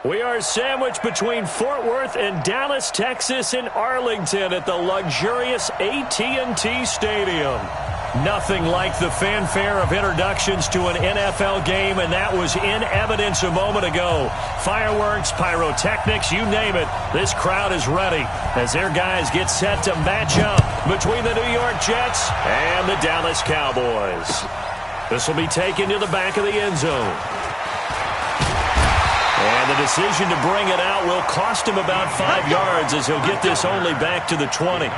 We are sandwiched between Fort Worth and Dallas, Texas, and Arlington at the luxurious AT&T Stadium. Nothing like the fanfare of introductions to an NFL game, and that was in evidence a moment ago. Fireworks, pyrotechnics, you name it. This crowd is ready as their guys get set to match up between the New York Jets and the Dallas Cowboys. This will be taken to the back of the end zone. And the decision to bring it out will cost him about 5 yards as he'll get this only back to the 20.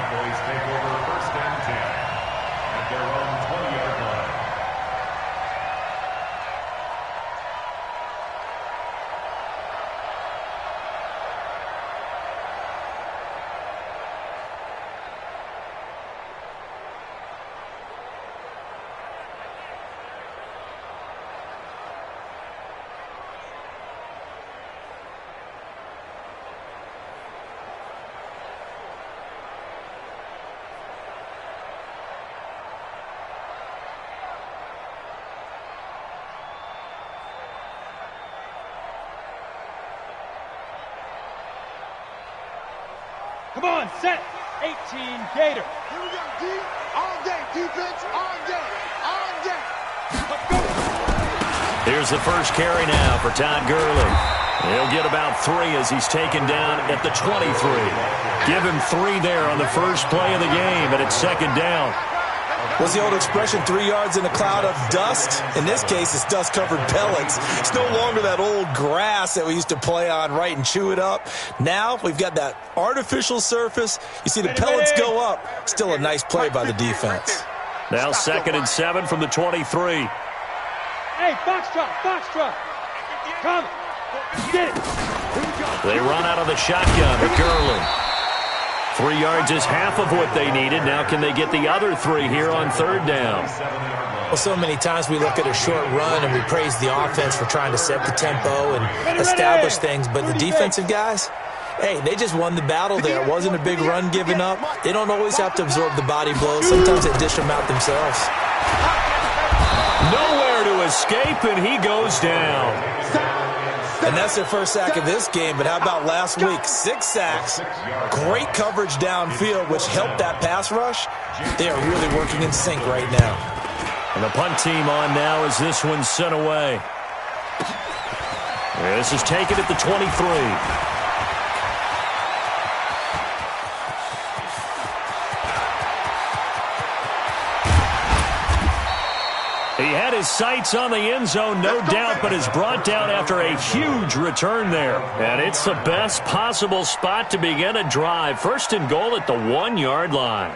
Come on, set. 18, Gator. Here we go, D. All day, defense, all day, all day. Let's go. Here's the first carry now for Todd Gurley. He'll get about 3 as he's taken down at the 23. Give him 3 there on the first play of the game, and it's second down. What's the old expression, 3 yards in a cloud of dust? In this case, it's dust-covered pellets. It's no longer that old grass that we used to play on, right, and chew it up. Now we've got that artificial surface. You see the pellets go up. Still a nice play by the defense. Now 2nd and 7 from the 23. Hey, Foxtrot. Come. Get it. They run out of the shotgun with Gurley. 3 yards is half of what they needed. Now can they get the other 3 here on 3rd down? Well, so many times we look at a short run and we praise the offense for trying to set the tempo and establish things. But the defensive guys, hey, they just won the battle there. It wasn't a big run given up. They don't always have to absorb the body blows. Sometimes they dish them out themselves. Nowhere to escape, and he goes down. And that's their first sack of this game, but how about last week? 6 sacks, great coverage downfield, which helped that pass rush. They are really working in sync right now. And the punt team on now as this one's sent away. This is taken at the 23. He had his sights on the end zone, no doubt, but is brought down after a huge return there. And it's the best possible spot to begin a drive. 1st and goal at the 1-yard line.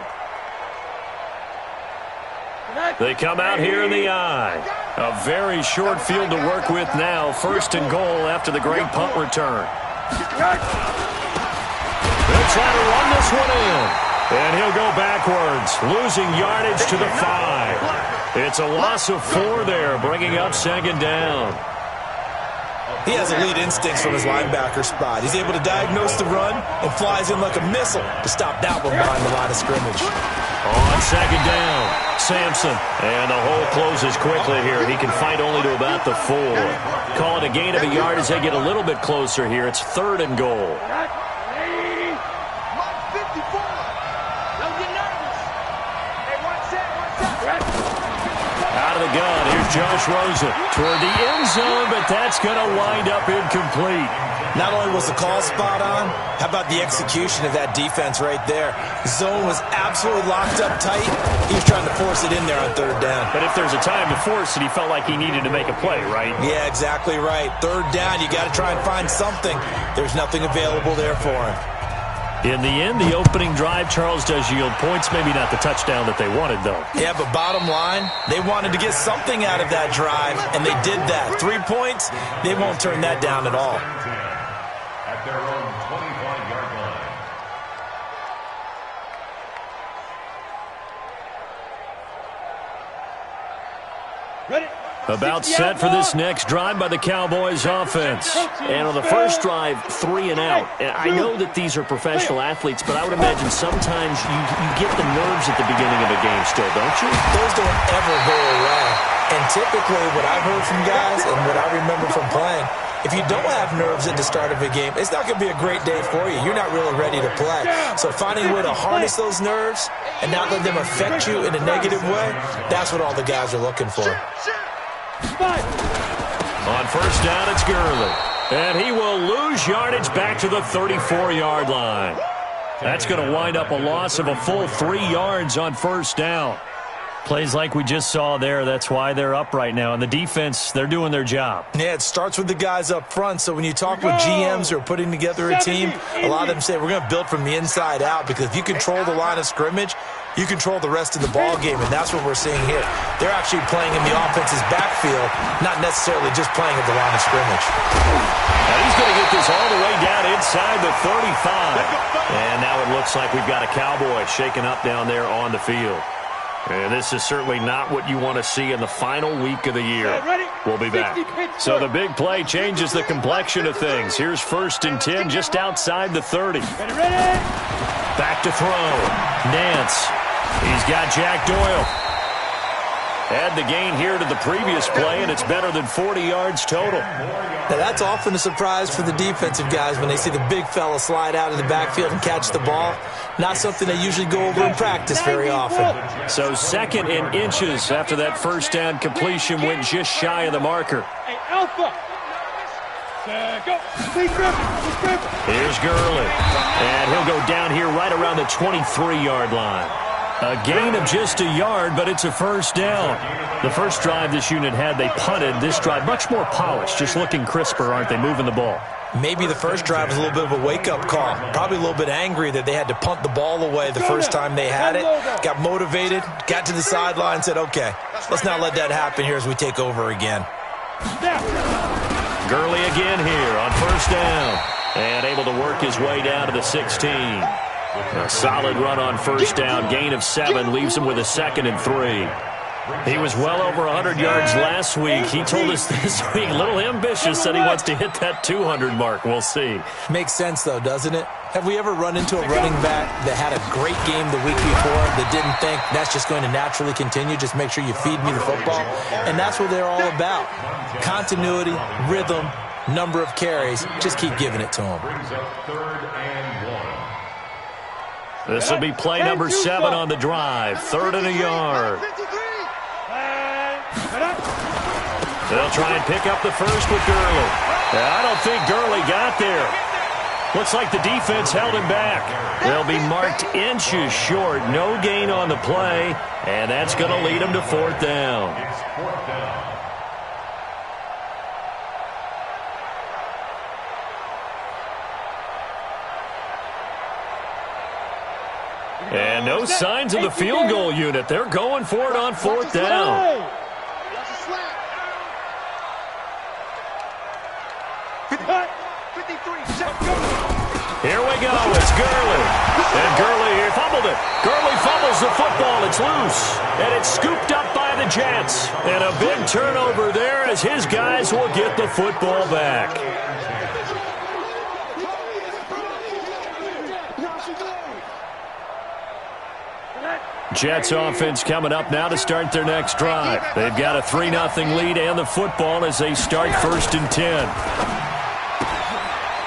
They come out here in the eye. A very short field to work with now. 1st and goal after the great punt return. They'll try to run this one in. And he'll go backwards, losing yardage to the 5. It's a loss of 4 there, bringing up 2nd down. He has elite instincts from his linebacker spot. He's able to diagnose the run and flies in like a missile to stop that one behind the line of scrimmage. On 2nd down, Sampson. And the hole closes quickly here. He can fight only to about the 4. Call it a gain of a yard as they get a little bit closer here. It's 3rd and goal. Out of the gun, here's Josh Rosen toward the end zone, but that's going to wind up incomplete. Not only was the call spot on, how about the execution of that defense right there? Zone was absolutely locked up tight. He was trying to force it in there on 3rd down. But if there's a time to force it, he felt like he needed to make a play, right? Yeah, exactly right. 3rd down, you got to try and find something. There's nothing available there for him. In the end, the opening drive, Charles, does yield points. Maybe not the touchdown that they wanted, though. Yeah, but bottom line, they wanted to get something out of that drive, and they did that. 3 points, they won't turn that down at all. At their own 25-yard line. Ready? About set for this next drive by the Cowboys offense. And on the first drive, 3 and out. And I know that these are professional athletes, but I would imagine sometimes you get the nerves at the beginning of a game still, don't you? Those don't ever go away. And typically what I've heard from guys and what I remember from playing, If you don't have nerves at the start of a game, it's not going to be a great day for you. You're not really ready to play. So finding a way to harness those nerves and not let them affect you in a negative way, that's what all the guys are looking for. On first down, it's Gurley. And he will lose yardage back to the 34-yard line. That's going to wind up a loss of a full 3 yards on first down. Plays like we just saw there, that's why they're up right now. And the defense, they're doing their job. Yeah, it starts with the guys up front. So when you talk with GMs who are putting together a team, a lot of them say we're going to build from the inside out, because if you control the line of scrimmage, you control the rest of the ball game, and that's what we're seeing here. They're actually playing in the offense's backfield, not necessarily just playing at the line of scrimmage. Now he's going to get this all the way down inside the 35. And now it looks like we've got a Cowboy shaking up down there on the field. And this is certainly not what you want to see in the final week of the year. We'll be back. So the big play changes the complexion of things. Here's 1st and 10 just outside the 30. Back to throw. Nance. He's got Jack Doyle. Add the gain here to the previous play, and it's better than 40 yards total. Now, that's often a surprise for the defensive guys when they see the big fella slide out of the backfield and catch the ball. Not something they usually go over in practice very often. So 2nd and inches after that first down completion went just shy of the marker. Hey, Alpha. Go. Here's Gurley. And he'll go down here right around the 23-yard line. A gain of just a yard, but it's a first down. The first drive this unit had, they punted. This drive, much more polished, just looking crisper, aren't they, moving the ball? Maybe the first drive was a little bit of a wake-up call. Probably a little bit angry that they had to punt the ball away the first time they had it. Got motivated, got to the sideline, said, okay, let's not let that happen here as we take over again. Gurley again here on first down. And able to work his way down to the 16. A solid run on first down. Gain of 7 leaves him with a 2nd and 3. He was well over 100 yards last week. He told us this week, a little ambitious, said he wants to hit that 200 mark. We'll see. Makes sense, though, doesn't it? Have we ever run into a running back that had a great game the week before that didn't think that's just going to naturally continue? Just make sure you feed me the football. And that's what they're all about. Continuity, rhythm, number of carries. Just keep giving it to them. This will be play number 7 on the drive. 3rd and a yard. They'll try and pick up the first with Gurley. I don't think Gurley got there. Looks like the defense held him back. They'll be marked inches short. No gain on the play, and that's going to lead them to 4th down. And no signs of the field goal unit. They're going for it on 4th down. Here we go. It's Gurley. And Gurley here fumbled it. Gurley fumbles the football. It's loose. And it's scooped up by the Jets. And a big turnover there as his guys will get the football back. Jets offense coming up now to start their next drive. They've got a 3-0 lead and the football as they start 1st and 10.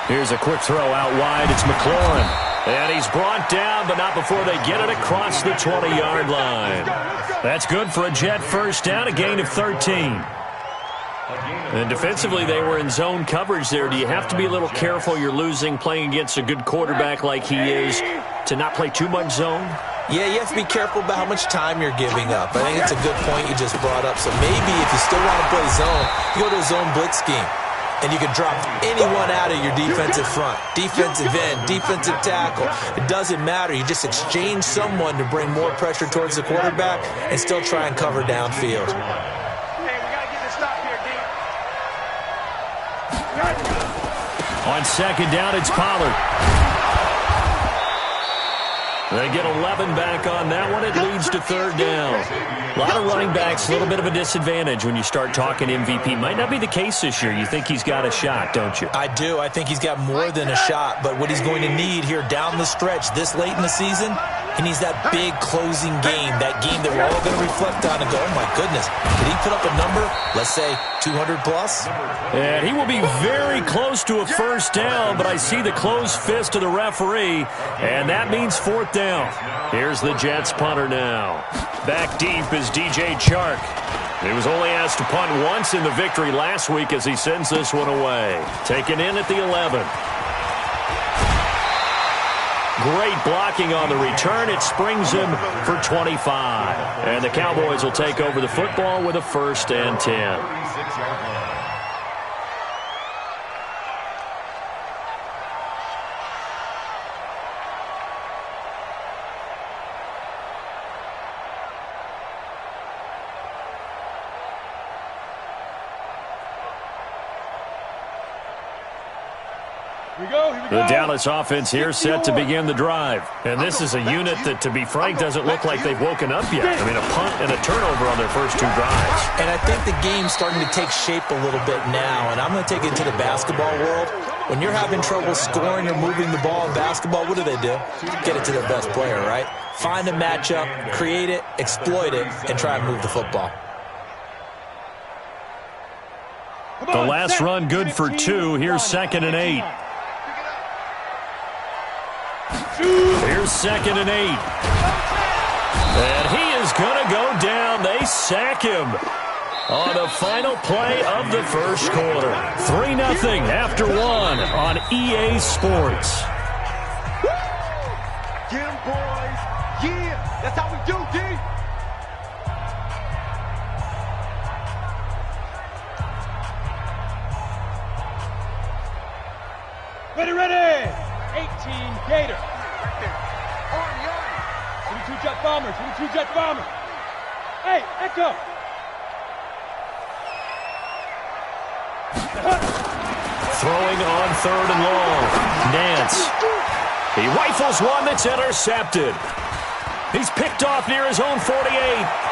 Here's a quick throw out wide. It's McLaurin. And he's brought down, but not before they get it across the 20-yard line. That's good for a Jet first down, a gain of 13. And defensively, they were in zone coverage there. Do you have to be a little careful? You're losing, playing against a good quarterback like he is, to not play too much zone? Yeah, you have to be careful about how much time you're giving up. I think it's a good point you just brought up. So maybe if you still want to play zone, you go to a zone blitz scheme. And you can drop anyone out of your defensive front. Defensive end, defensive tackle. It doesn't matter. You just exchange someone to bring more pressure towards the quarterback and still try and cover downfield. On 2nd down, it's Pollard. They get 11 back on that one. It leads to 3rd down. A lot of running backs, a little bit of a disadvantage when you start talking MVP. Might not be the case this year. You think he's got a shot, don't you? I do. I think he's got more than a shot. But what he's going to need here down the stretch this late in the season, He needs that big closing game, that game that we're all going to reflect on and go, oh, my goodness, did he put up a number, let's say, 200 plus? And he will be very close to a first down, but I see the closed fist of the referee, and that means fourth down. Here's the Jets punter now. Back deep is DJ Chark. He was only asked to punt once in the victory last week as he sends this one away. Taken in at the 11. Great blocking on the return. It springs him for 25. And the Cowboys will take over the football with a 1st and 10. The Dallas offense here set to begin the drive. And this is a unit that, to be frank, doesn't look like they've woken up yet. I mean, a punt and a turnover on their first 2 drives. And I think the game's starting to take shape a little bit now. And I'm going to take it to the basketball world. When you're having trouble scoring or moving the ball in basketball, what do? Get it to their best player, right? Find a matchup, create it, exploit it, and try and move the football. The last run good for 2. Here's 2nd and 8. Here's 2nd and 8. And he is going to go down. They sack him on the final play of the first quarter. 3-0 after 1 on EA Sports. Get him, boys. Yeah, that's how we do, D. Ready. 18 Gator. 22 Jet Bombers. 22 Jet Bombers. Hey, Echo. Throwing on 3rd and long. Nance. He rifles one that's intercepted. He's picked off near his own 48.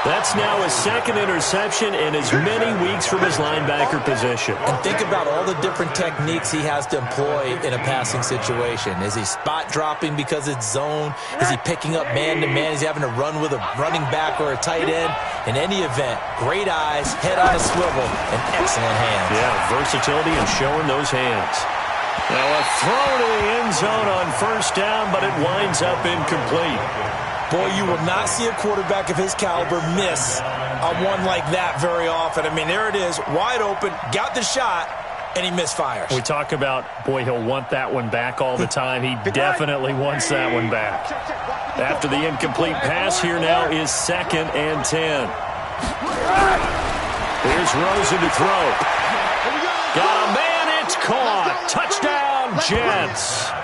That's now his 2nd interception in as many weeks from his linebacker position. And think about all the different techniques he has to employ in a passing situation. Is he spot dropping because it's zone? Is he picking up man-to-man? Is he having to run with a running back or a tight end? In any event, great eyes, head on a swivel, and excellent hands. Yeah, versatility and showing those hands. Now a throw to the end zone on 1st down, but it winds up incomplete. Boy, you will not see a quarterback of his caliber miss on one like that very often. I mean, there it is, wide open, got the shot, and he misfires. We talk about, boy, he'll want that one back all the time. He definitely wants that one back. After the incomplete pass, here now is 2nd and 10. Here's Rosen to throw. Got a man, it's caught. Touchdown, Jets.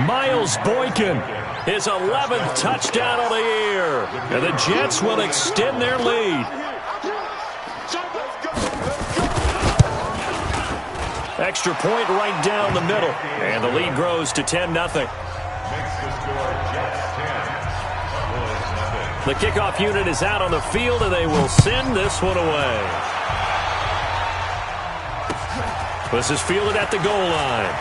Miles Boykin, his 11th touchdown of the year. And the Jets will extend their lead. Extra point right down the middle. And the lead grows to 10-0. The kickoff unit is out on the field, and they will send this one away. This is fielded at the goal line.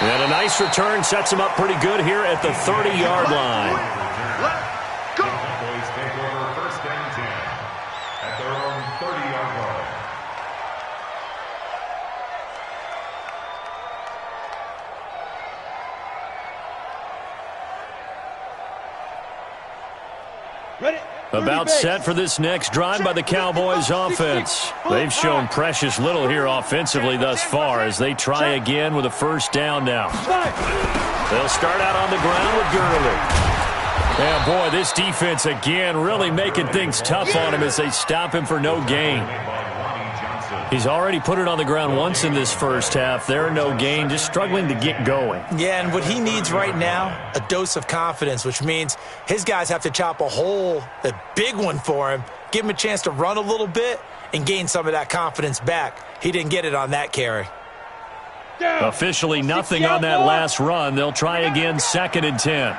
And a nice return sets him up pretty good here at the 30-yard line. Let's go. Boys take over 1st and 10 at their own 30-yard line. Ready. About set for this next drive by the Cowboys offense. They've shown precious little here offensively thus far as they try again with a 1st down now. They'll start out on the ground with Gurley. Yeah, boy, this defense again really making things tough on him as they stop him for no gain. He's already put it on the ground once in this first half. There, no gain, just struggling to get going. Yeah, and what he needs right now, a dose of confidence, which means his guys have to chop a hole, a big one for him, give him a chance to run a little bit and gain some of that confidence back. He didn't get it on that carry. Officially nothing on that last run. They'll try again 2nd and 10.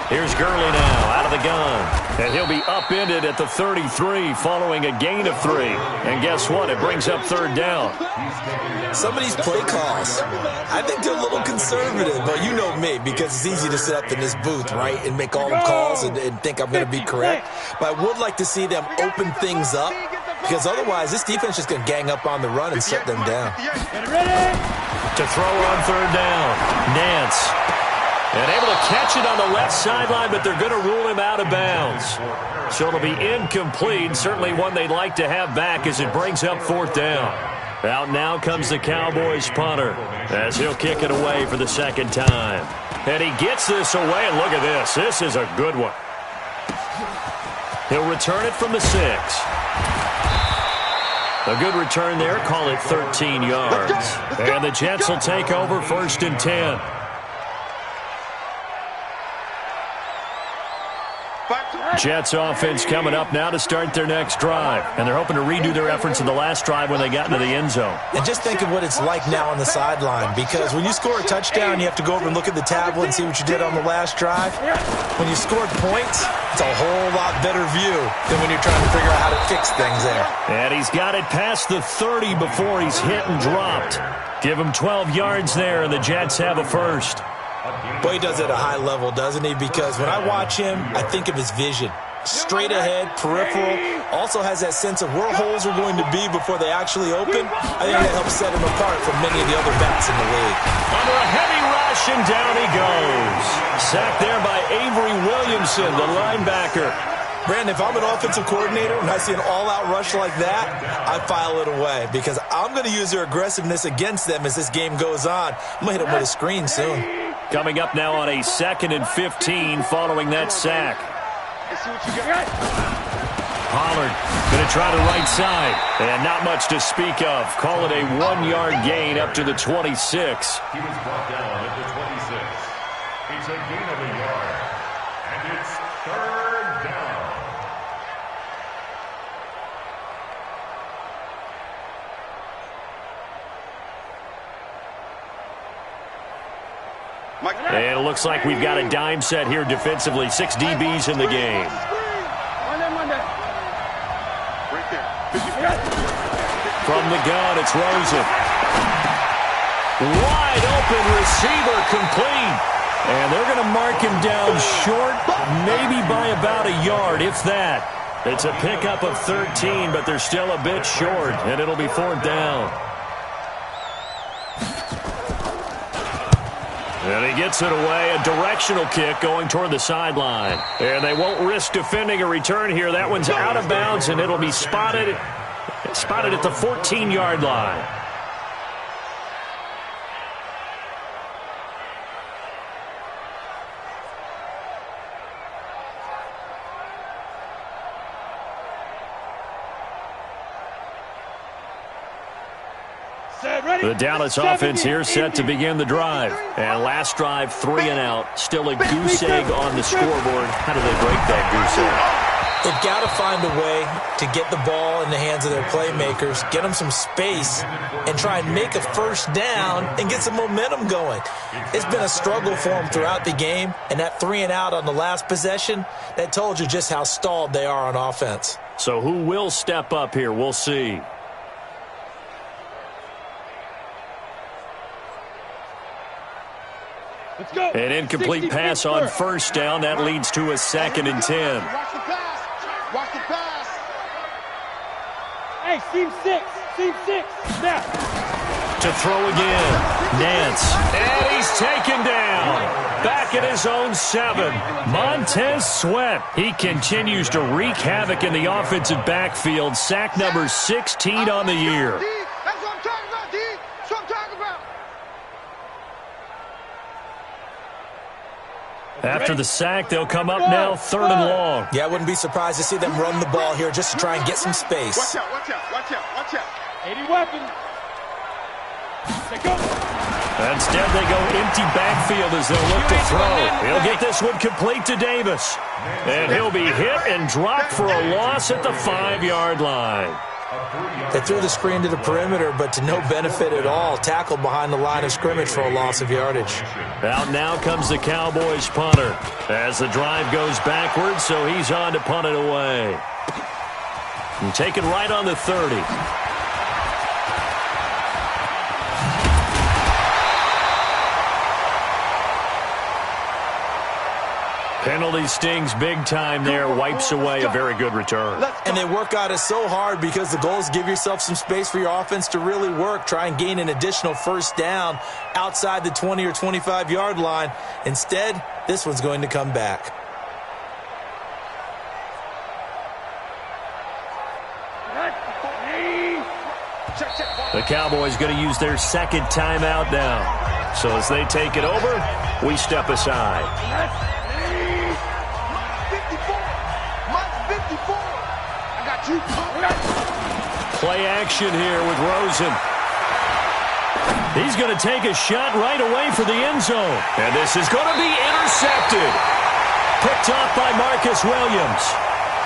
Here's Gurley now out of the gun. And he'll be upended at the 33 following a gain of 3. And guess what? It brings up third down. Some of these play calls, I think they're a little conservative, but you know me, because it's easy to sit up in this booth, right, and make all the calls and think I'm going to be correct. But I would like to see them open things up, because otherwise this defense is going to gang up on the run and shut them down. To throw on third down, Nance. And able to catch it on the left sideline, but they're going to rule him out of bounds. So it'll be incomplete, certainly one they'd like to have back as it brings up fourth down. Out now comes the Cowboys punter as he'll kick it away for the second time. And he gets this away, and look at this. This is a good one. He'll return it from the 6. A good return there, call it 13 yards. And the Jets will take over 1st and 10. Jets offense coming up now to start their next drive. And they're hoping to redo their efforts in the last drive when they got into the end zone. And just think of what it's like now on the sideline, because when you score a touchdown, you have to go over and look at the tablet and see what you did on the last drive. When you scored points, it's a whole lot better view than when you're trying to figure out how to fix things there. And he's got it past the 30 before he's hit and dropped. Give him 12 yards there, and the Jets have a first. Boy, he does it at a high level, doesn't he? Because when I watch him, I think of his vision. Straight ahead, peripheral, also has that sense of where holes are going to be before they actually open. I think that helps set him apart from many of the other backs in the league. Under a heavy rush, and down he goes. Sacked there by Avery Williamson, the linebacker. Brandon, if I'm an offensive coordinator and I see an all-out rush like that, I file it away because I'm going to use their aggressiveness against them as this game goes on. I'm going to hit them with a screen soon. Coming up now on a 2nd and 15 following that sack. Pollard going to try the right side. And not much to speak of. Call it a 1-yard gain up to the 26. He was brought down at the 26. It's a gain of a yard. And it's third down. And it looks like we've got a dime set here defensively. 6 DBs in the game. From the gun, it's Rosen. Wide open receiver, complete. And they're going to mark him down short, maybe by about a yard, if that. It's a pickup of 13, but they're still a bit short, and it'll be fourth down. And he gets it away, a directional kick going toward the sideline. And they won't risk defending a return here. That one's out of bounds, and it'll be spotted at the 14-yard line. The Dallas offense here set to begin the drive. And last drive, 3 and out. Still a goose egg on the scoreboard. How do they break that goose egg? They've got to find a way to get the ball in the hands of their playmakers, get them some space, and try and make a first down and get some momentum going. It's been a struggle for them throughout the game, and that 3 and out on the last possession, that told you just how stalled they are on offense. So who will step up here? We'll see. An incomplete pass on first down. That leads to a 2nd and 10. Watch the pass. Watch the pass. Hey, seam 6. Now. To throw again. Nance. And he's taken down. Back at his own 7. Montez Sweat. He continues to wreak havoc in the offensive backfield. Sack number 16 on the year. That's what I'm talking about, D. That's what I'm talking about. After the sack, they'll come up now 3rd and long. Yeah, I wouldn't be surprised to see them run the ball here just to try and get some space. Watch out, watch out, watch out, watch out. 80 weapon. They go. Instead, they go empty backfield as they'll look to throw. He'll get this one complete to Davis. And he'll be hit and dropped for a loss at the 5-yard line. They threw the screen to the perimeter, but to no benefit at all. Tackled behind the line of scrimmage for a loss of yardage. Out now comes the Cowboys punter as the drive goes backwards, so he's on to punt it away. And taken right on the 30. Penalty stings big time there, wipes away a very good return. And they work on it so hard because the goal is give yourself some space for your offense to really work. Try and gain an additional first down outside the 20 or 25-yard line. Instead, this one's going to come back. The Cowboys going to use their second timeout now. So as they take it over, we step aside. Play action here with Rosen. He's going to take a shot right away for the end zone. And this is going to be intercepted. Picked off by Marcus Williams.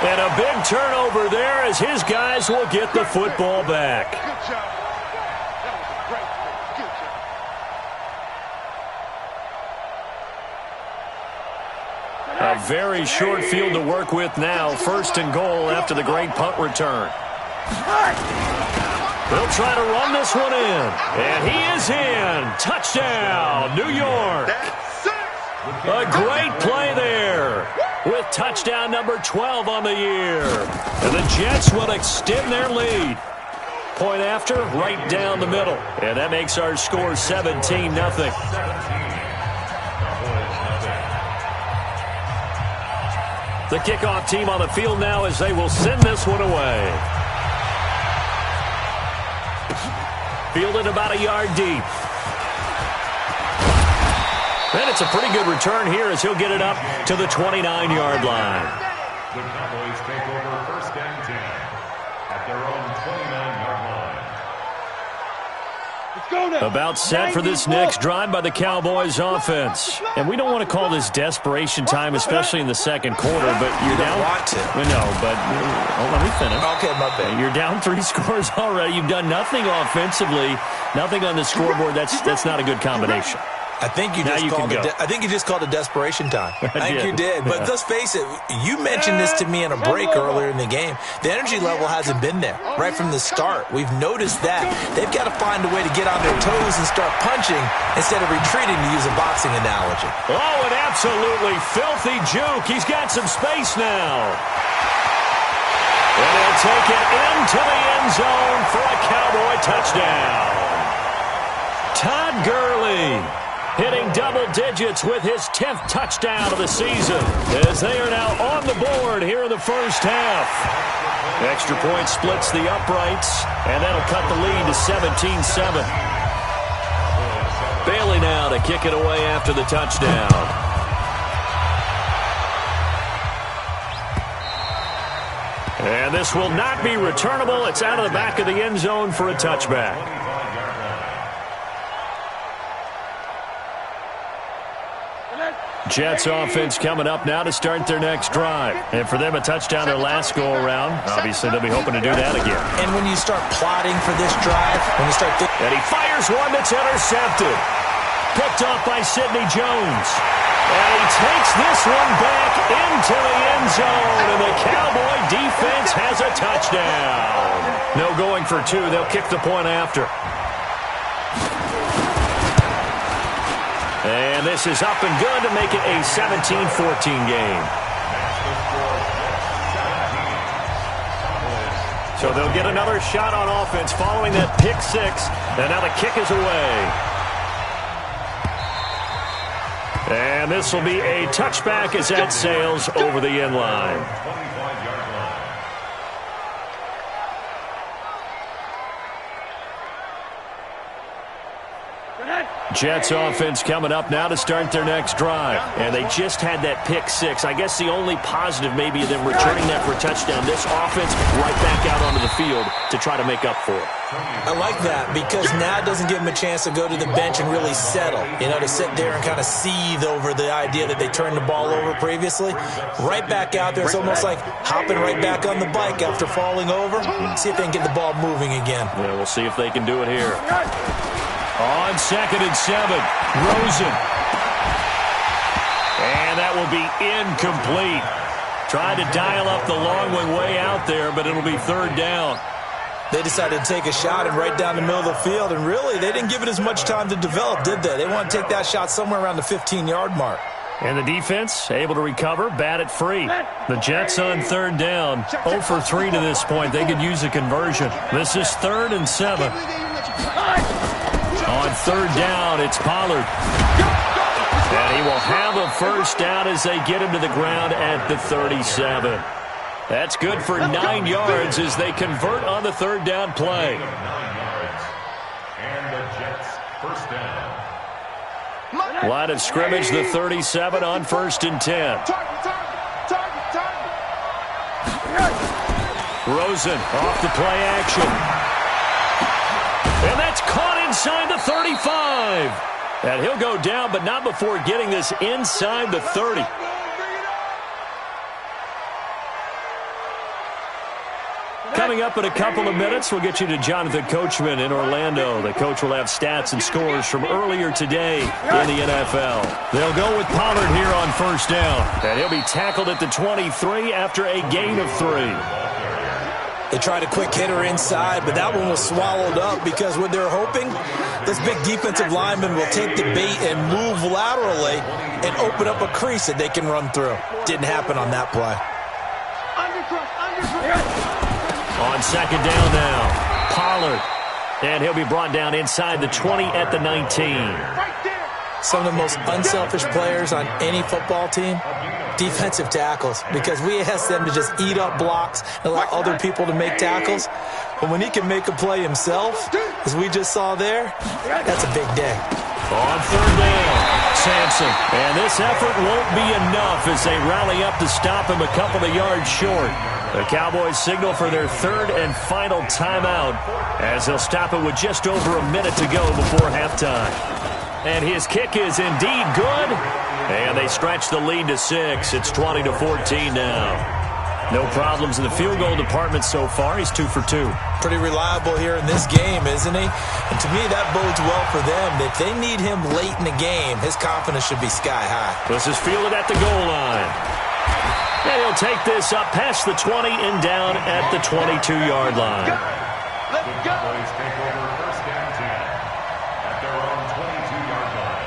And a big turnover there as his guys will get the football back. Good job. That was a great play. Good job. A very short field to work with now. First and goal after the great punt return. They'll try to run this one in. And he is in. Touchdown, New York. A great play there with touchdown number 12 on the year. And the Jets will extend their lead. Point after, right down the middle. And that makes our score 17-0. The kickoff team on the field now as they will send this one away. Fielded about a yard deep. And it's a pretty good return here as he'll get it up to the 29-yard line. The Cowboys take over first and 10 at their own 29-yard line. Let's go now. About set for this next drive by the Cowboys offense. And we don't want to call this desperation time, especially in the second quarter, but you're down. Want to. No, but let me finish. Okay, my bad. You're down 3 scores already. You've done nothing offensively, nothing on the scoreboard. That's not a good combination. I think you just called it desperation time. I think you did. But let's face it, you mentioned this to me in a break earlier in the game. The energy level hasn't been there right from the start. We've noticed that. They've got to find a way to get on their toes and start punching instead of retreating, to use a boxing analogy. Oh, an absolutely filthy juke. He's got some space now. And he'll take it into the end zone for a Cowboy touchdown. Todd Gurley hitting double digits with his 10th touchdown of the season as they are now on the board here in the first half. Extra point splits the uprights, and that'll cut the lead to 17-7. Bailey now to kick it away after the touchdown. And this will not be returnable. It's out of the back of the end zone for a touchback. Jets offense coming up now to start their next drive. And for them, a touchdown their last go-around. Obviously, they'll be hoping to do that again. And when you start plotting for this drive, when you start thinking... And he fires one that's intercepted. Picked off by Sidney Jones. And he takes this one back into the end zone. And the Cowboy defense has a touchdown. No going for 2. They'll kick the point after. And this is up and good to make it a 17-14 game. So they'll get another shot on offense following that pick 6. And now the kick is away. And this will be a touchback as that sails over the end line. Jets offense coming up now to start their next drive. And they just had that pick six. I guess the only positive maybe of them returning that for a touchdown. This offense right back out onto the field to try to make up for it. I like that because now it doesn't give them a chance to go to the bench and really settle. You know, to sit there and kind of seethe over the idea that they turned the ball over previously. Right back out there. It's almost like hopping right back on the bike after falling over. See if they can get the ball moving again. Yeah, we'll see if they can do it here. On 2nd and 7, Rosen. And that will be incomplete. Trying to dial up the long one way out there, but it'll be 3rd down. They decided to take a shot and right down the middle of the field, and really, they didn't give it as much time to develop, did they? They want to take that shot somewhere around the 15-yard mark. And the defense able to recover, bat it free. The Jets on 3rd down, 0 for 3 to this point. They could use a conversion. This is 3rd and 7. On 3rd down, it's Pollard. And he will have a first down as they get him to the ground at the 37. That's good for 9 yards as they convert on the 3rd down play. 9 yards. And the Jets first down. Line of scrimmage, the 37 on 1st and 10. Rosen off the play action. And that's caught inside the 35. And he'll go down, but not before getting this inside the 30. Coming up in a couple of minutes, we'll get you to Jonathan Coachman in Orlando. The coach will have stats and scores from earlier today in the NFL. They'll go with Pollard here on 1st down. And he'll be tackled at the 23 after a gain of 3. They tried a quick hitter inside, but that one was swallowed up because what they're hoping, this big defensive lineman will take the bait and move laterally and open up a crease that they can run through. Didn't happen on that play. On 2nd down now, Pollard. And he'll be brought down inside the 20 at the 19. Some of the most unselfish players on any football team, defensive tackles, because we ask them to just eat up blocks and allow other people to make tackles. But when he can make a play himself, as we just saw there, that's a big day. On 3rd down, Sampson. And this effort won't be enough as they rally up to stop him a couple of yards short. The Cowboys signal for their 3rd and final timeout as they'll stop it with just over a minute to go before halftime. And his kick is indeed good. And they stretch the lead to 6. It's 20-14 now. No problems in the field goal department so far. He's 2 for 2. Pretty reliable here in this game, isn't he? And to me, that bodes well for them. If they need him late in the game, his confidence should be sky high. This is fielded at the goal line. And he'll take this up past the 20 and down at the 22-yard line. The Cowboys take over 1st and 10 at their own 22-yard line.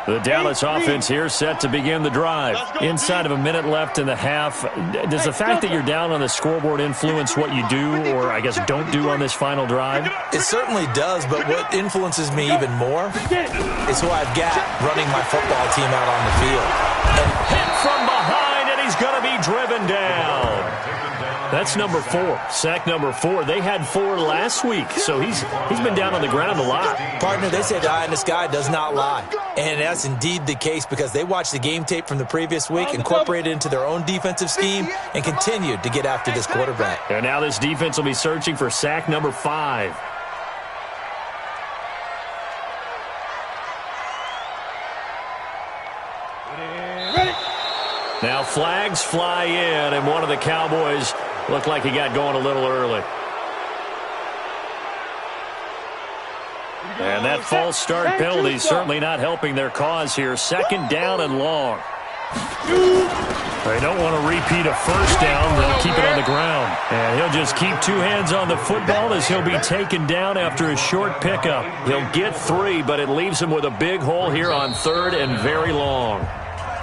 The Dallas offense here set to begin the drive. Inside of a minute left in the half. Does the fact that you're down on the scoreboard influence what you do or, I guess, don't do on this final drive? It certainly does, but what influences me even more is who I've got running my football team out on the field. And hit from behind, and he's going to be driven down. That's number 4, sack number 4. They had 4 last week, so he's been down on the ground a lot. Partner, they say the eye in the sky does not lie. And that's indeed the case because they watched the game tape from the previous week, incorporated it into their own defensive scheme, and continued to get after this quarterback. And now this defense will be searching for sack number 5. Now flags fly in, and one of the Cowboys looked like he got going a little early. And that false start penalty is certainly not helping their cause here. 2nd down and long. They don't want to repeat a first down. They'll keep it on the ground. And he'll just keep 2 hands on the football as he'll be taken down after a short pickup. He'll get 3, but it leaves him with a big hole here on 3rd and very long.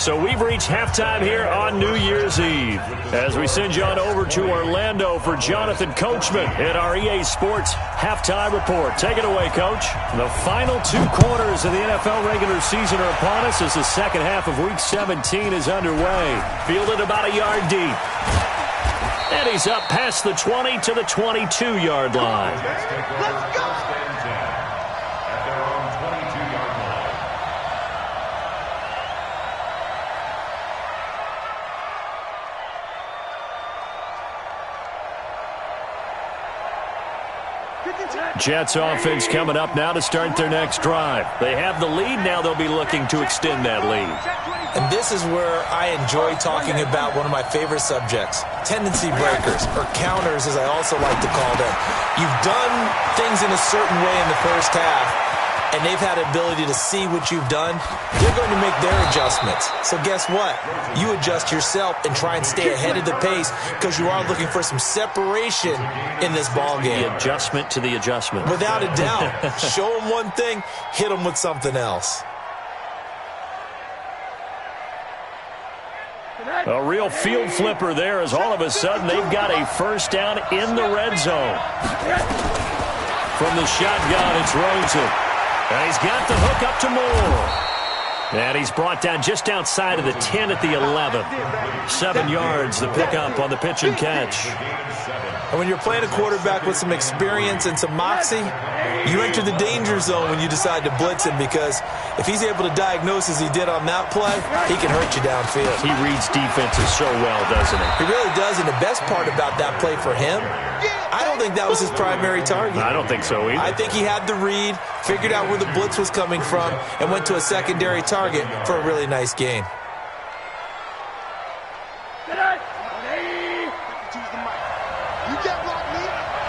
So we've reached halftime here on New Year's Eve as we send you on over to Orlando for Jonathan Coachman at our EA Sports Halftime Report. Take it away, Coach. The final 2 quarters of the NFL regular season are upon us as the second half of Week 17 is underway. Fielded about a yard deep. And he's up past the 20 to the 22-yard line. Let's go! At their own 22-yard line. Jets offense coming up now to start their next drive. They have the lead. Now they'll be looking to extend that lead. And this is where I enjoy talking about one of my favorite subjects, tendency breakers, or counters as I also like to call them. You've done things in a certain way in the first half, and they've had the ability to see what you've done. They're going to make their adjustments. So guess what? You adjust yourself and try and stay ahead of the pace because you are looking for some separation in this ball game. The adjustment to the adjustment. Without a doubt. Show them one thing, hit them with something else. A real field flipper there as all of a sudden they've got a first down in the red zone. From the shotgun, it's Rosen. And he's got the hook up to Moore. And he's brought down just outside of the 10 at the 11. 7 yards, the pickup on the pitch and catch. And when you're playing a quarterback with some experience and some moxie, you enter the danger zone when you decide to blitz him because if he's able to diagnose as he did on that play, he can hurt you downfield. He reads defenses so well, doesn't he? He really does, and the best part about that play for him, I don't think that was his primary target. I don't think so either. I think he had the read, figured out where the blitz was coming from, and went to a secondary target for a really nice gain. You can't block me.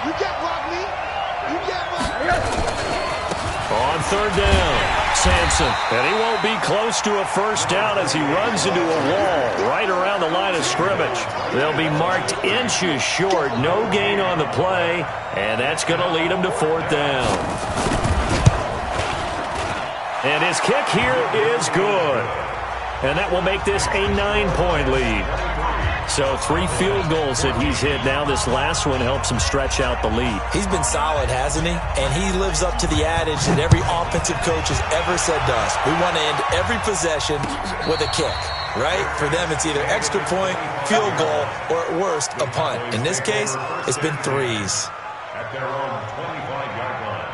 You can't block me. You can't block me. On third down, Sampson. And he won't be close to a first down as he runs into a wall right around the line of scrimmage. They'll be marked inches short. No gain on the play, and that's going to lead him to fourth down. And his kick here is good. And that will make this a 9-point lead. So 3 field goals that he's hit now. This last one helps him stretch out the lead. He's been solid, hasn't he? And he lives up to the adage that every offensive coach has ever said to us. We want to end every possession with a kick, right? For them, it's either extra point, field goal, or at worst, a punt. In this case, it's been 3s. At their own 25-yard line.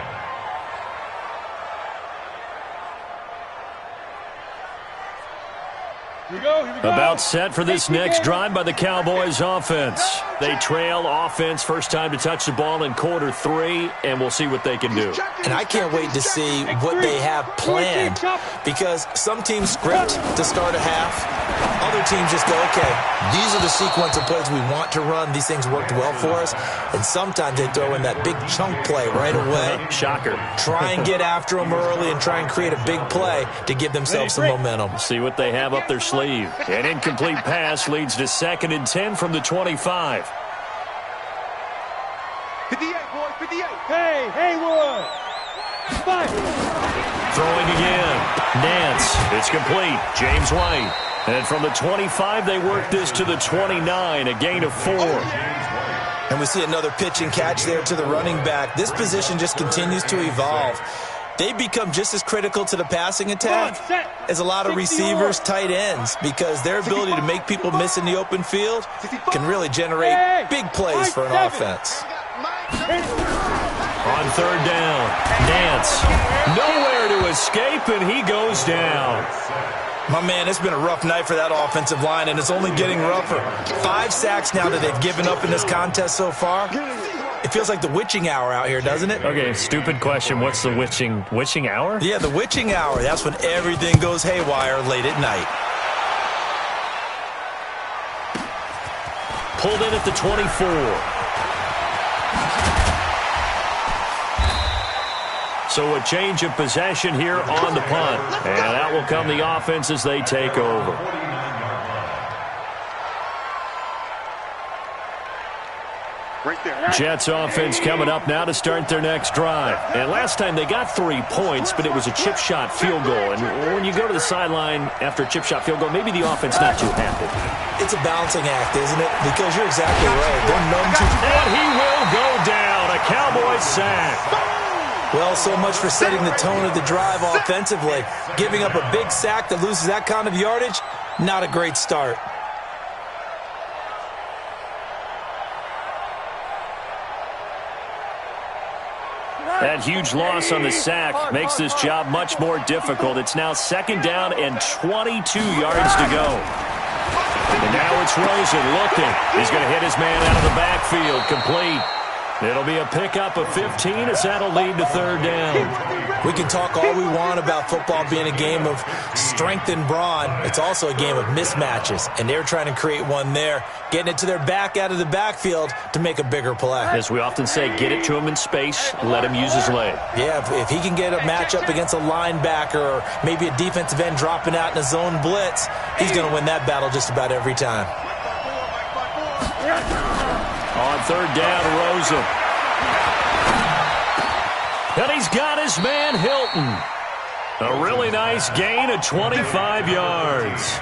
Here we go. About set for this next drive by the Cowboys offense. They trail offense first time to touch the ball in quarter 3, and we'll see what they can do. And I can't wait to see what they have planned because some teams script to start a half. Other teams just go, okay, these are the sequence of plays we want to run. These things worked well for us. And sometimes they throw in that big chunk play right away. Shocker. Try and get after them early and try and create a big play to give themselves some momentum. See what they have up their sleeve. An incomplete pass leads to 2nd and 10 from the 25. 58, boy, 58. Hey, Haywood. 5. Throwing again. Nance. It's complete. James White. And from the 25, they work this to the 29, a gain of 4. And we see another pitch and catch there to the running back. This position just continues to evolve. They become just as critical to the passing attack as a lot of receivers, tight ends, because their ability to make people miss in the open field can really generate big plays for an offense. On third down, Nance. Nowhere to escape, and he goes down. My man, it's been a rough night for that offensive line, and it's only getting rougher. 5 sacks now that they've given up in this contest so far. It feels like the witching hour out here, doesn't it? Okay, stupid question. What's the witching hour? Yeah, the witching hour. That's when everything goes haywire late at night. Pulled in at the 24. So a change of possession here on the punt. And out will come the offense as they take over. Right there. Jets offense coming up now to start their next drive. And last time they got 3 points, but it was a chip shot field goal. And when you go to the sideline after a chip shot field goal, maybe the offense not too happy. It's a balancing act, isn't it? Because you're exactly right. They're numb to... And he will go down. A Cowboys sack. Well, so much for setting the tone of the drive offensively. Giving up a big sack that loses that kind of yardage, not a great start. That huge loss on the sack makes this job much more difficult. It's now 2nd down and 22 yards to go. And now it's Rosen looking. He's going to hit his man out of the backfield. Complete. It'll be a pickup of 15 as that'll lead to 3rd down. We can talk all we want about football being a game of strength and brawn. It's also a game of mismatches, and they're trying to create one there, getting it to their back out of the backfield to make a bigger play. As we often say, get it to him in space, let him use his leg. Yeah, if he can get a matchup against a linebacker or maybe a defensive end dropping out in a zone blitz, he's going to win that battle just about every time. On 3rd down, Rosen. And he's got his man Hilton. A really nice gain of 25 yards.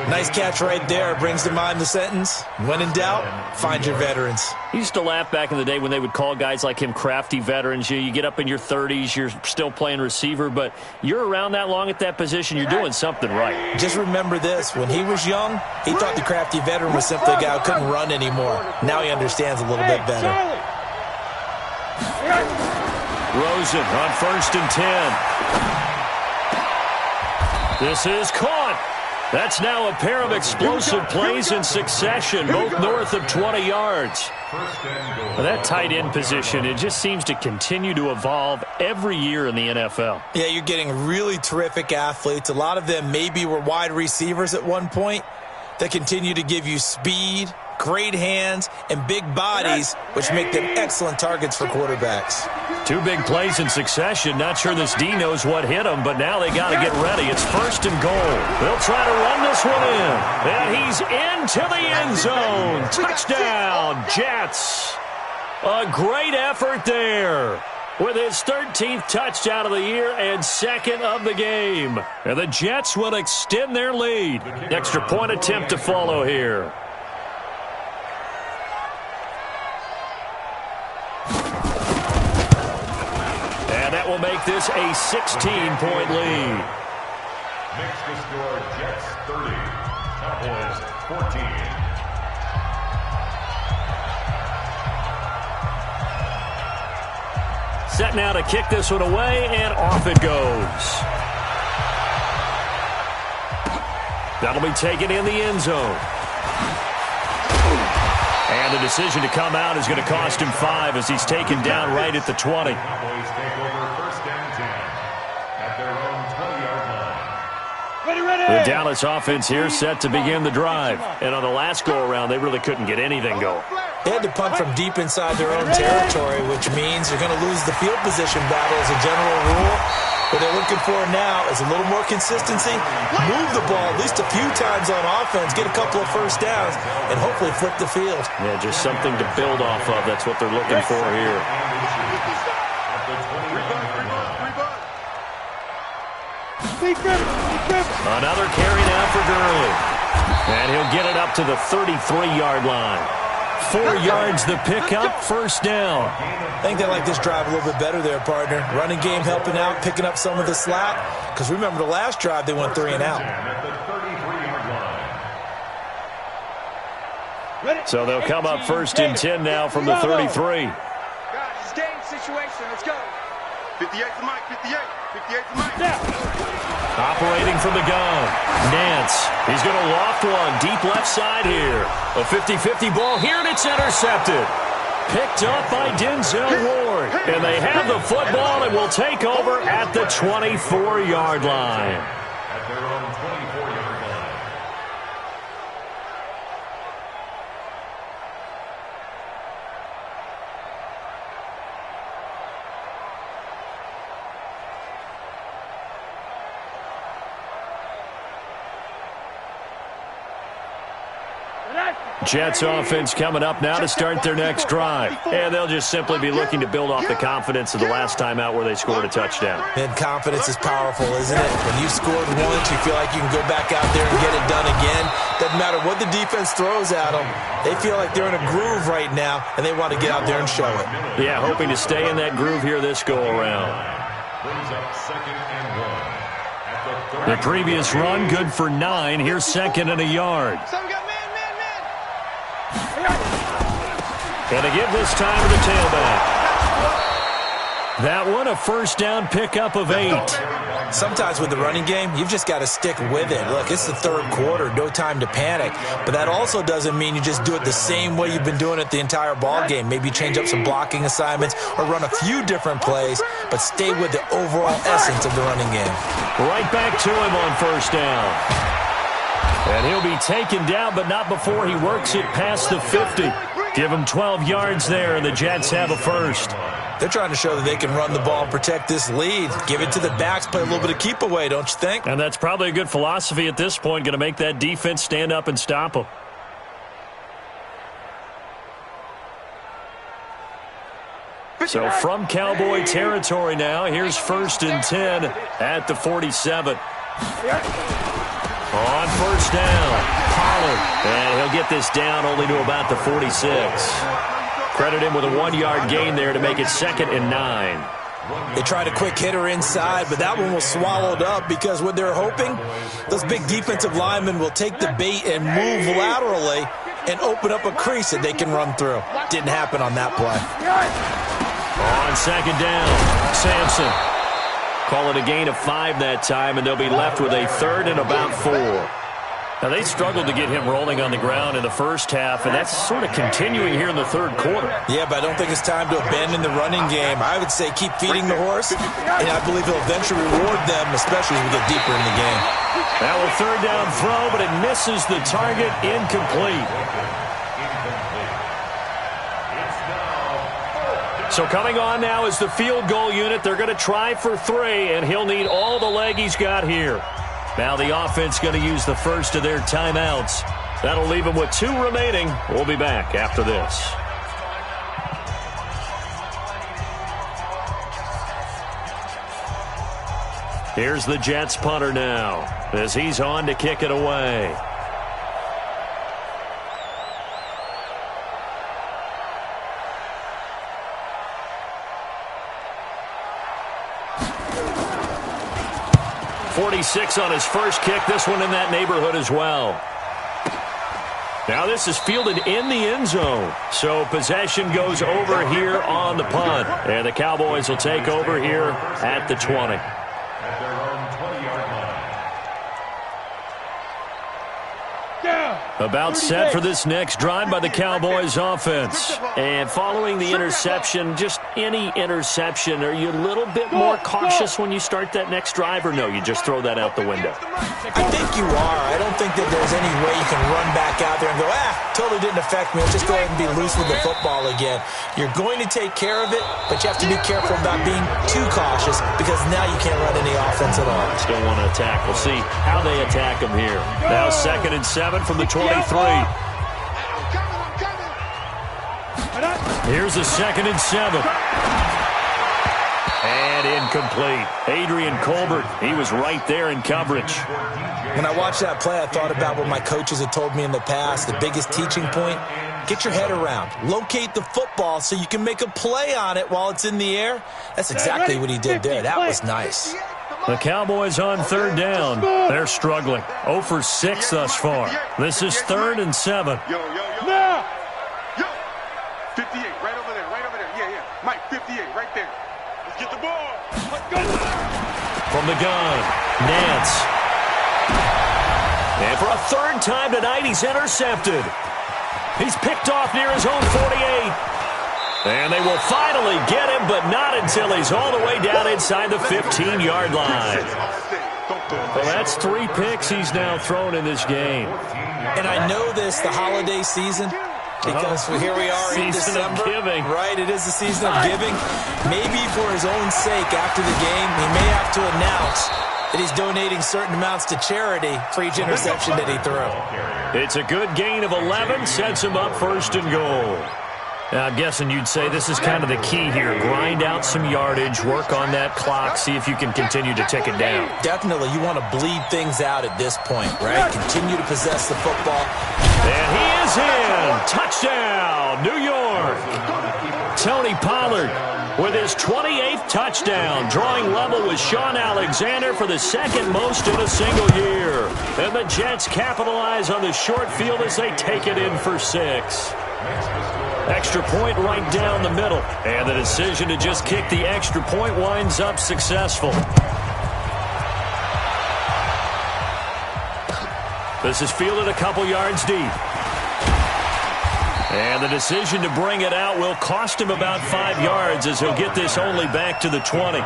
Nice catch right there. Brings to mind the sentence, when in doubt, find your veterans. He used to laugh back in the day when they would call guys like him crafty veterans. You get up in your 30s, you're still playing receiver, but you're around that long at that position, you're doing something right. Just remember this. When he was young, he thought the crafty veteran was simply a guy who couldn't run anymore. Now he understands a little bit better. Rosen on 1st and 10. This is caught. That's now a pair of explosive plays in succession, both north of 20 yards. That tight end position, it just seems to continue to evolve every year in the NFL. Yeah, you're getting really terrific athletes. A lot of them maybe were wide receivers at one point that continue to give you speed, great hands, and big bodies, which make them excellent targets for quarterbacks. 2 big plays in succession. Not sure this D knows what hit him, but now they got to get ready. It's 1st and goal. They'll try to run this one in. And he's into the end zone. Touchdown, Jets. A great effort there with his 13th touchdown of the year and 2nd of the game. And the Jets will extend their lead. Extra point attempt to follow here. That will make this a 16-point lead. Makes the score Jets 30, Cowboys 14. Set now to kick this one away, and off it goes. That'll be taken in the end zone. And the decision to come out is going to cost him 5 as he's taken down right at the 20. Cowboys take over 1st and 10 at their own 20-yard line. The Dallas offense here set to begin the drive. And on the last go-around, they really couldn't get anything going. They had to punt from deep inside their own territory, which means you're going to lose the field position battle as a general rule. What they're looking for now is a little more consistency, move the ball at least a few times on offense, get a couple of 1st downs, and hopefully flip the field. Yeah, just something to build off of. That's what they're looking for here. Another carry now for Gurley. And he'll get it up to the 33-yard line. 4 yards the pickup, 1st down. I think they like this drive a little bit better there, partner. Running game helping out, picking up some of the slack. Because remember the last drive, they went 3 and out. So they'll come up 1st and 10 now from the 33. Guys, it's game situation. Let's go. 58 to Mike, 58. 58 to Mike. Operating from the gun. Nance. He's going to loft one deep left side here. A 50-50 ball here, and it's intercepted. Picked up by Denzel Ward. And they have the football and will take over at the 24-yard line. At their own 24-yard line. Jets offense coming up now to start their next drive. And they'll just simply be looking to build off the confidence of the last time out where they scored a touchdown. And confidence is powerful, isn't it? When you scored once, you feel like you can go back out there and get it done again. Doesn't matter what the defense throws at them. They feel like they're in a groove right now, and they want to get out there and show it. Yeah, hoping to stay in that groove here this go-around. Brings up 2nd and 1. The previous run, good for 9. Here's 2nd and a yard. And to give this time to the tailback. That one, a first down pickup of 8. Sometimes with the running game, you've just got to stick with it. Look, it's the third quarter, no time to panic. But that also doesn't mean you just do it the same way you've been doing it the entire ball game. Maybe change up some blocking assignments or run a few different plays, but stay with the overall essence of the running game. Right back to him on first down. And he'll be taken down, but not before he works it past the 50. Give him 12 yards there, and the Jets have a first. They're trying to show that they can run the ball and protect this lead. Give it to the backs, play a little bit of keep away, don't you think? And that's probably a good philosophy at this point, going to make that defense stand up and stop them. So from Cowboy territory now, here's 1st and 10 at the 47. On first down, Pollard. And he'll get this down only to about the 46. Credit him with a 1-yard gain there to make it 2nd and 9. They tried a quick hitter inside, but that one was swallowed up because what they're hoping, those big defensive linemen will take the bait and move laterally and open up a crease that they can run through. Didn't happen on that play. On 2nd down, Sampson. Call it a gain of 5 that time, and they'll be left with a 3rd and about 4. Now, they struggled to get him rolling on the ground in the first half, and that's sort of continuing here in the third quarter. Yeah, but I don't think it's time to abandon the running game. I would say keep feeding the horse, and I believe he'll eventually reward them, especially as we get deeper in the game. Now a 3rd down throw, but it misses the target, incomplete. So coming on now is the field goal unit. They're going to try for 3, and he'll need all the leg he's got here. Now the offense going to use the first of their timeouts. That'll leave them with 2 remaining. We'll be back after this. Here's the Jets punter now as he's on to kick it away. .46 on his first kick. This one in that neighborhood as well. Now this is fielded in the end zone. So possession goes over here on the punt. And the Cowboys will take over here at the 20. At their own 20-yard line. About set for this next drive by the Cowboys offense. And following the interception, just any interception, are you a little bit more cautious when you start that next drive, or no, you just throw that out the window? I think you are. I don't think that there's any way you can run back out there and go, totally didn't affect me. Let's just go ahead and be loose with the football again. You're going to take care of it, but you have to be careful about being too cautious because now you can't run any offense at all. Still want to attack. We'll see how they attack him here. Now 2nd and 7 from the 23. Here's a 2nd and 7. And incomplete. Adrian Colbert, he was right there in coverage. When I watched that play, I thought about what my coaches had told me in the past. The biggest teaching point, get your head around. Locate the football so you can make a play on it while it's in the air. That's exactly what he did there. That was nice. The Cowboys on 3rd down. They're struggling. 0 for 6 thus far. This is 3rd and 7. Yo. Now! Yo! 58, right over there. Yeah. Mike, 58, right there. Let's get the ball. Let's go. From the gun, Nance. And for a 3rd time tonight, he's intercepted. He's picked off near his own 48. And they will finally get him, but not until he's all the way down inside the 15-yard line. Well, that's 3 picks he's now thrown in this game. And I know this, the holiday season, because here we are in December. Season of giving. Right, it is the season of giving. Maybe for his own sake after the game, he may have to announce that he's donating certain amounts to charity for each interception that he threw. It's a good gain of 11, sets him up 1st and goal. Now, I'm guessing you'd say this is kind of the key here. Grind out some yardage, work on that clock, see if you can continue to tick it down. Definitely. You want to bleed things out at this point, right? Continue to possess the football. And he is in. Touchdown, New York. Tony Pollard with his 28th touchdown, drawing level with Sean Alexander for the 2nd most in a single year. And the Jets capitalize on the short field as they take it in for 6. Extra point right down the middle. And the decision to just kick the extra point winds up successful. This is fielded a couple yards deep. And the decision to bring it out will cost him about 5 yards as he'll get this only back to the 20.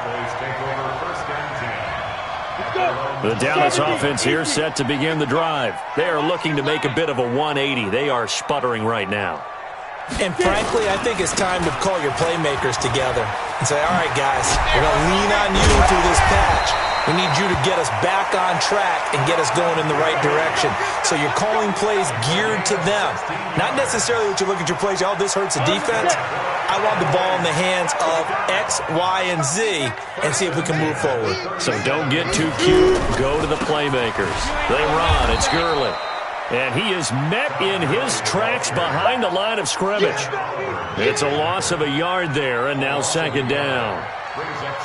The Dallas offense here set to begin the drive. They are looking to make a bit of a 180. They are sputtering right now. And frankly, I think it's time to call your playmakers together and say, all right, guys, we're going to lean on you through this patch. We need you to get us back on track and get us going in the right direction. So you're calling plays geared to them. Not necessarily that you look at your plays, oh, this hurts the defense. I want the ball in the hands of X, Y, and Z and see if we can move forward. So don't get too cute. Go to the playmakers. They run. It's Gurley. And he is met in his tracks behind the line of scrimmage. It's a loss of a yard there, and now second down.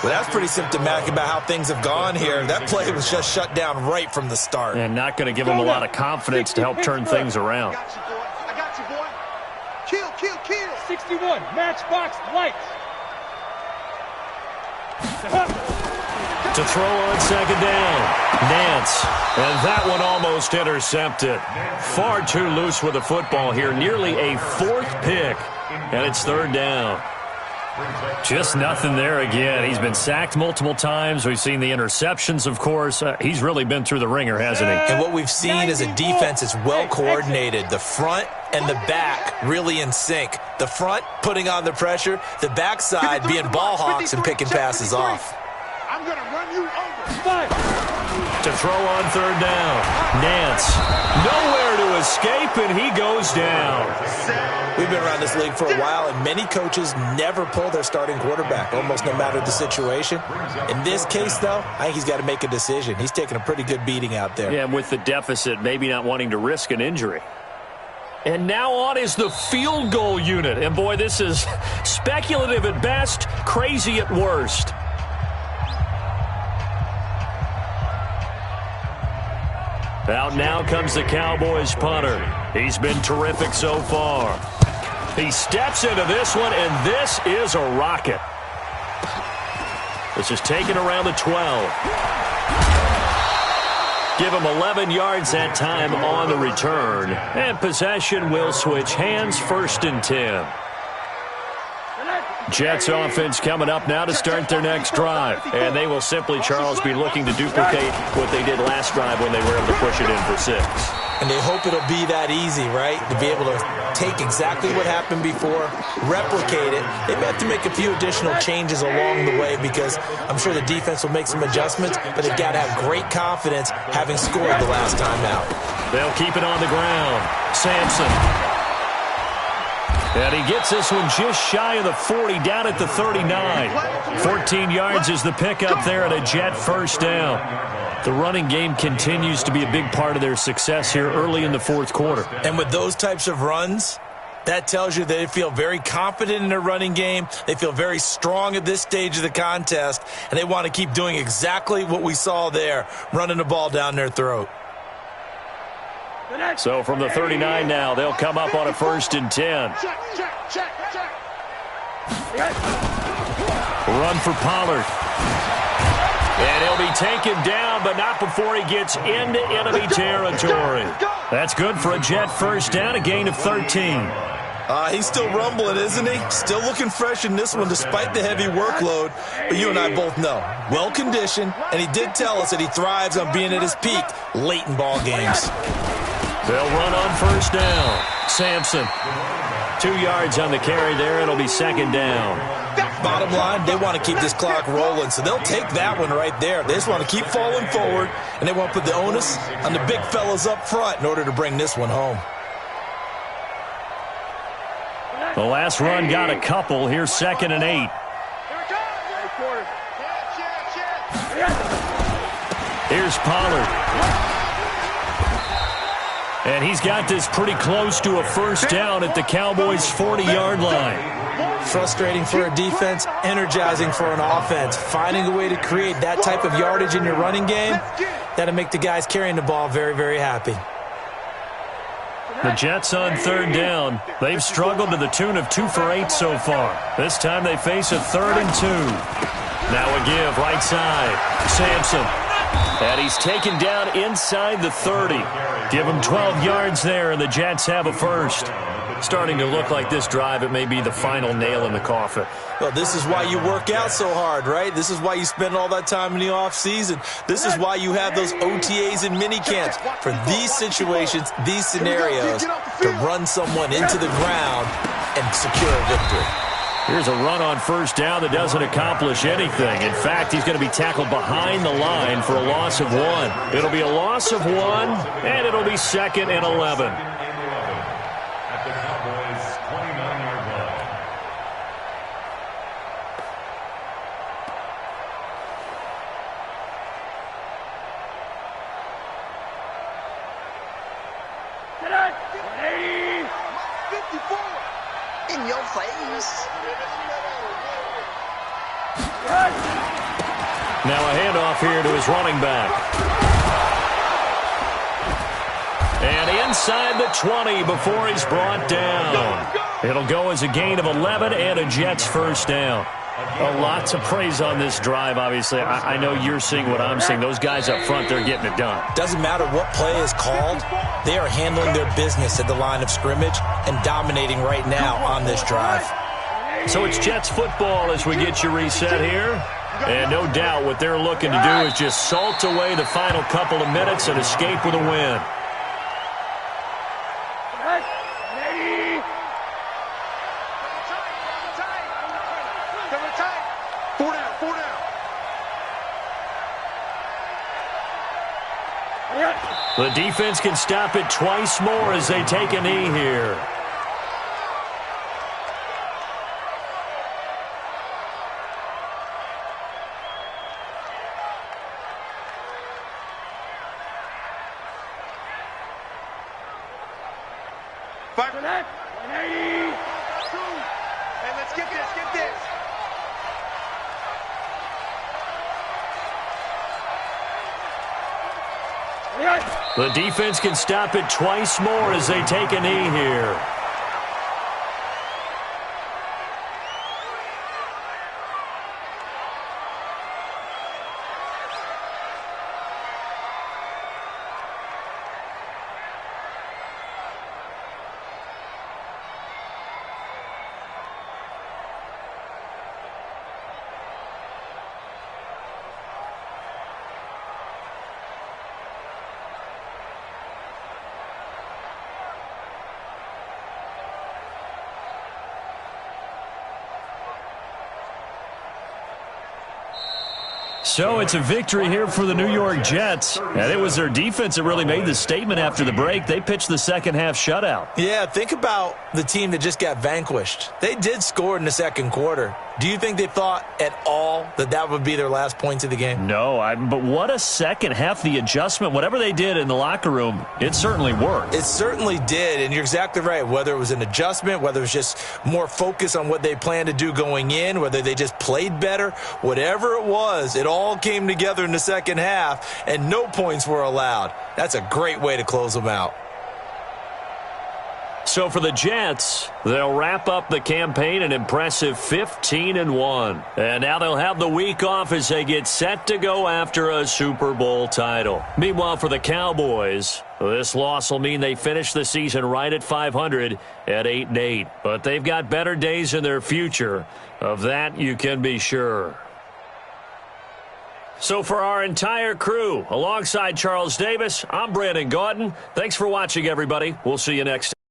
Well, that's pretty symptomatic about how things have gone here. That play was just shut down right from the start. And not going to give him a lot of confidence to help turn things around. I got you, boy. Kill. 61, matchbox lights. To throw on second down, Nance. And that one almost intercepted. Far too loose with the football here. Nearly a fourth pick. And it's third down. Just nothing there again. He's been sacked multiple times. We've seen the interceptions, of course. He's really been through the ringer, hasn't he? And what we've seen is a defense that's well coordinated. The front and the back really in sync. The front putting on the pressure. The backside being ball hawks and picking passes off. I'm going to run you over. To throw on third down, Nance. Nowhere to escape, and he goes down. We've been around this league for a while, and many coaches never pull their starting quarterback, almost no matter the situation. In this case, though, I think he's got to make a decision. He's taking a pretty good beating out there. Yeah, with the deficit, maybe not wanting to risk an injury. And now on is the field goal unit. And, boy, this is speculative at best, crazy at worst. Out now comes the Cowboys punter. He's been terrific so far. He steps into this one, and this is a rocket. This is taken around the 12. Give him 11 yards that time on the return. And possession will switch hands, 1st and 10. Jets offense coming up now to start their next drive. And they will simply, Charles, be looking to duplicate what they did last drive when they were able to push it in for 6. And they hope it'll be that easy, right? To be able to take exactly what happened before, replicate it. They may have to make a few additional changes along the way because I'm sure the defense will make some adjustments, but they've got to have great confidence having scored the last time out. They'll keep it on the ground. Sampson. And he gets this one just shy of the 40, down at the 39. 14 yards is the pickup there, and a Jet first down. The running game continues to be a big part of their success here early in the fourth quarter. And with those types of runs, that tells you they feel very confident in their running game. They feel very strong at this stage of the contest, and they want to keep doing exactly what we saw there, running the ball down their throat. So from the 39 now, they'll come up on a 1st and 10. Run for Pollard. And he'll be taken down, but not before he gets into enemy territory. That's good for a Jet first down, a gain of 13. He's still rumbling, isn't he? Still looking fresh in this one despite the heavy workload. But you and I both know, well-conditioned, and he did tell us that he thrives on being at his peak late in ball games. They'll run on 1st down. Sampson. 2 yards on the carry there. It'll be 2nd down. Bottom line, they want to keep this clock rolling, so they'll take that one right there. They just want to keep falling forward, and they want to put the onus on the big fellas up front in order to bring this one home. The last run got a couple. Here's 2nd and 8. Here's Pollard. And he's got this pretty close to a first down at the Cowboys' 40-yard line. Frustrating for a defense, energizing for an offense. Finding a way to create that type of yardage in your running game, that'll make the guys carrying the ball very, very happy. The Jets on third down. They've struggled to the tune of 2 for 8 so far. This time they face a 3rd and 2. Now a give right side. Sampson. And he's taken down inside the 30. Give him 12 yards there, and the Jets have a first. Starting to look like this drive, it may be the final nail in the coffin. Well, this is why you work out so hard, right? This is why you spend all that time in the offseason. This is why you have those OTAs and mini camps for these situations, these scenarios, to run someone into the ground and secure a victory. Here's a run on first down that doesn't accomplish anything. In fact, he's going to be tackled behind the line for a loss of 1. It'll be a loss of 1, and it'll be 2nd and 11. At the Cowboys' 29-yard line. In your face. Now a handoff here to his running back. And inside the 20 before he's brought down. It'll go as a gain of 11 and a Jets first down. A lot to praise on this drive, obviously. I know you're seeing what I'm seeing. Those guys up front, they're getting it done. Doesn't matter what play is called. They are handling their business at the line of scrimmage and dominating right now on this drive. So it's Jets football as we get you reset here. And no doubt what they're looking to do is just salt away the final couple of minutes and escape with a win. The defense can stop it twice more as they take a knee here. Hey, let's get this, get this. The defense can stop it twice more as they take a knee here. So it's a victory here for the New York Jets. And it was their defense that really made the statement after the break. They pitched the second half shutout. Yeah, think about the team that just got vanquished. They did score in the second quarter. Do you think they thought at all that that would be their last points of the game? No, but what a second half. The adjustment, whatever they did in the locker room, it certainly worked. It certainly did, and you're exactly right. Whether it was an adjustment, whether it was just more focus on what they planned to do going in, whether they just played better, whatever it was, it all came together in the second half, and no points were allowed. That's a great way to close them out. So for the Jets, they'll wrap up the campaign an impressive 15-1. And now they'll have the week off as they get set to go after a Super Bowl title. Meanwhile, for the Cowboys, this loss will mean they finish the season right at 500 at 8-8. But they've got better days in their future. Of that, you can be sure. So for our entire crew, alongside Charles Davis, I'm Brandon Gaudin. Thanks for watching, everybody. We'll see you next time.